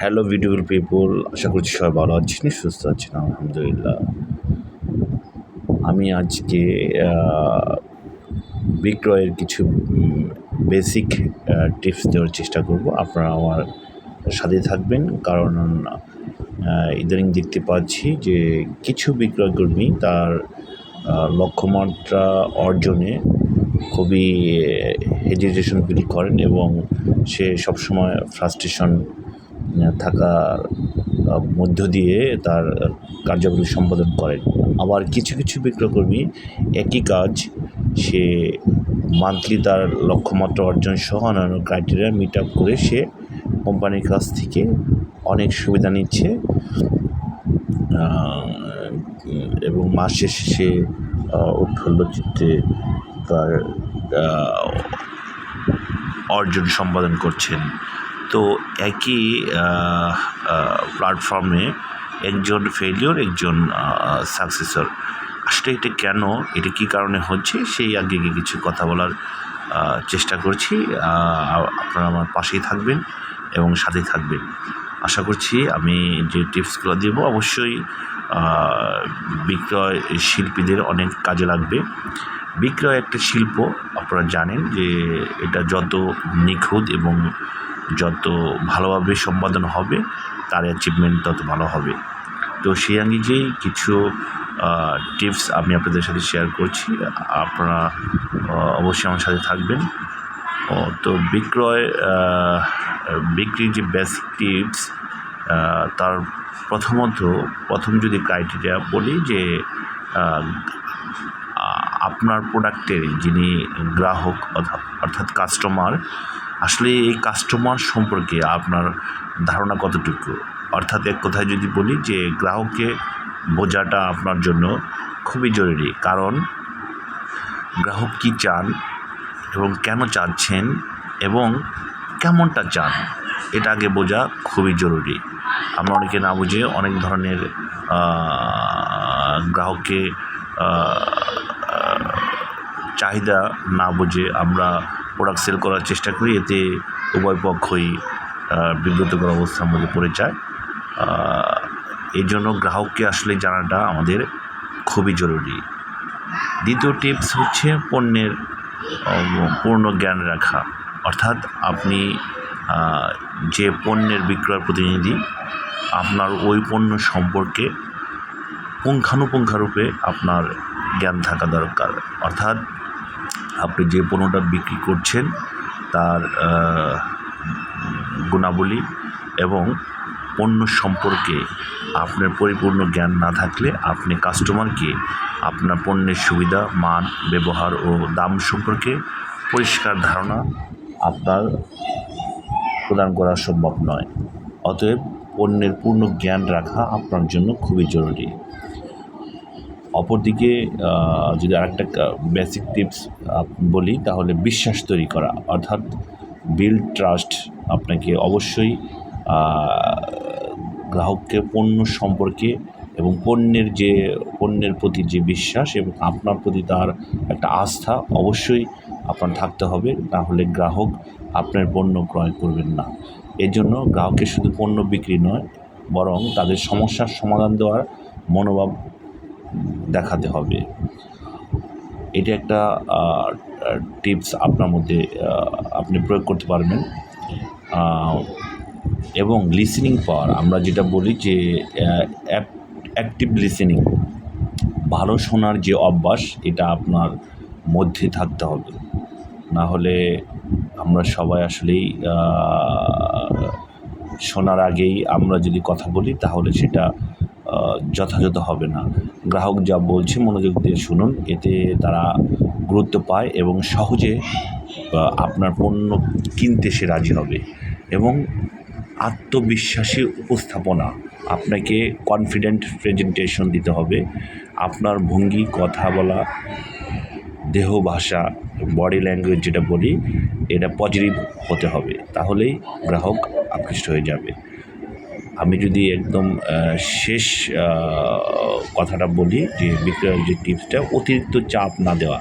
Hello beautiful people, আশা করছি সবাই ভালো আছেন, সুস্থ আছেন। আলহামদুলিল্লাহ। আমি আজকে বিক্রয়ের কিছু বেসিক টিপস দেওয়ার চেষ্টা করব। আপনারা আমার সাথে থাকবেন, কারণ ইদানিং দেখতে পাচ্ছি যে কিছু বিক্রয়কর্মী তার লক্ষ্যমাত্রা অর্জনে খুবই হেজিটেশন ফিল করেন এবং সে সবসময় ফ্রাস্ট্রেশন থাকার মধ্য দিয়ে তার কার্যাবলী সম্পাদন করেন। আবার কিছু কিছু বিক্রয়কর্মী একই কাজ সে মান্থলি তার লক্ষ্যমাত্রা অর্জন সহ অন্যান্য ক্রাইটেরিয়া মিট আপ করে সে কোম্পানির কাছ থেকে অনেক সুবিধা নিচ্ছে এবং মাস শেষে সে উৎফুল্ল চিত্তে তার অর্জন সম্পাদন করছেন। তো একই প্ল্যাটফর্মে একজন ফেলিওর, একজন সাকসেসর। আসলে এটা কেন, এটা কী কারণে হচ্ছে, সেই আগে কিছু কথা বলার চেষ্টা করছি। আপনারা আমার পাশেই থাকবেন এবং সাথে থাকবেন। আশা করছি আমি যে টিপসগুলো দেব অবশ্যই বিক্রয় শিল্পীদের অনেক কাজে লাগবে। বিক্রয় একটা শিল্প, আপনারা জানেন যে এটা যত নিখুঁত এবং যত ভালোভাবে সম্পাদন হবে তার অ্যাচিভমেন্ট তত ভালো হবে। তো সেই আঙ্গিকেই কিছু টিপস আমি আপনাদের সাথে শেয়ার করছি, আপনারা অবশ্যই আমার সাথে থাকবেন। তো বিক্রির যে বেসিক টিপস, তার প্রথম যদি ক্রাইটেরিয়া বলি যে আপনার প্রোডাক্টের যিনি গ্রাহক অর্থাৎ কাস্টমার, আসলে এই কাস্টমার সম্পর্কে আপনার ধারণা কতটুকু। অর্থাৎ এক কথায় যদি বলি যে গ্রাহককে বোঝাটা আপনার জন্য খুবই জরুরি, কারণ গ্রাহক কী চান এবং কেন চাচ্ছেন এবং কেমনটা চান, এটা আগে বোঝা খুবই জরুরি। আমরা অনেকে না বুঝে অনেক ধরনের গ্রাহককে চাহিদা না বুঝে আমরা প্রোডাক্ট সেল করার চেষ্টা করি, এতে উভয় পক্ষই বিব্রতকর অবস্থার মধ্যে পড়ে যায়। এই জন্য গ্রাহককে আসলে জানাটা আমাদের খুবই জরুরি। দ্বিতীয় টিপস হচ্ছে পণ্যের পূর্ণ জ্ঞান রাখা। অর্থাৎ আপনি যে পণ্যের বিক্রয় প্রতিনিধি, আপনার ওই পণ্য সম্পর্কে পুঙ্খানুপুঙ্খারূপে আপনার জ্ঞান থাকা দরকার। অর্থাৎ আপনি যে পণ্যটা বিক্রি করছেন তার গুণাবলী এবং পণ্য সম্পর্কে আপনার পরিপূর্ণ জ্ঞান না থাকলে আপনি কাস্টমারকে আপনার পণ্যের সুবিধা, মান, ব্যবহার ও দাম সম্পর্কে পরিষ্কার ধারণা আপনার প্রদান করা সম্ভব নয়। অতএব পণ্যের পূর্ণ জ্ঞান রাখা আপনার জন্য খুবই জরুরি। অপরদিকে যদি আরেকটা বেসিক টিপস বলি, তাহলে বিশ্বাস তৈরি করা, অর্থাৎ বিল্ড ট্রাস্ট। আপনাকে অবশ্যই গ্রাহককে পণ্য সম্পর্কে এবং পণ্যের প্রতি যে বিশ্বাস এবং আপনার প্রতি তার একটা আস্থা অবশ্যই আপনার থাকতে হবে, না হলে গ্রাহক আপনার পণ্য ক্রয় করবেন না। এর জন্য গ্রাহককে শুধু পণ্য বিক্রি নয়, বরং তাদের সমস্যার সমাধান দেওয়ার মনোভাব দেখাতে হবে। এটা একটা টিপস আপনার মধ্যে আপনি প্রয়োগ করতে পারবেন। এবং লিসেনিং পাওয়ার, আমরা যেটা বলি যে অ্যাক্টিভ লিসেনিং, ভালো শোনার যে অভ্যাস, এটা আপনার মধ্যে থাকতে হবে। না হলে আমরা সবাই আসলেই শোনার আগেই আমরা যদি কথা বলি তাহলে সেটা যথাযথ হবে না। গ্রাহক যা বলছে মনোযোগ দিয়ে শুনুন, এতে তারা গুরুত্ব পায় এবং সহজে আপনার পণ্য কিনতে সে রাজি হবে। এবং আত্মবিশ্বাসী উপস্থাপনা, আপনাকে কনফিডেন্ট প্রেজেন্টেশন দিতে হবে। আপনার ভঙ্গি, কথা বলা, দেহ ভাষা, বডি ল্যাঙ্গুয়েজ যেটা বলি, এটা পজিটিভ হতে হবে, তাহলেই গ্রাহক আকৃষ্ট হয়ে যাবে। আমি যদি একদম শেষ কথাটা বলি যে বিক্রয়ের যে টিপসটা, অতিরিক্ত চাপ না দেওয়া।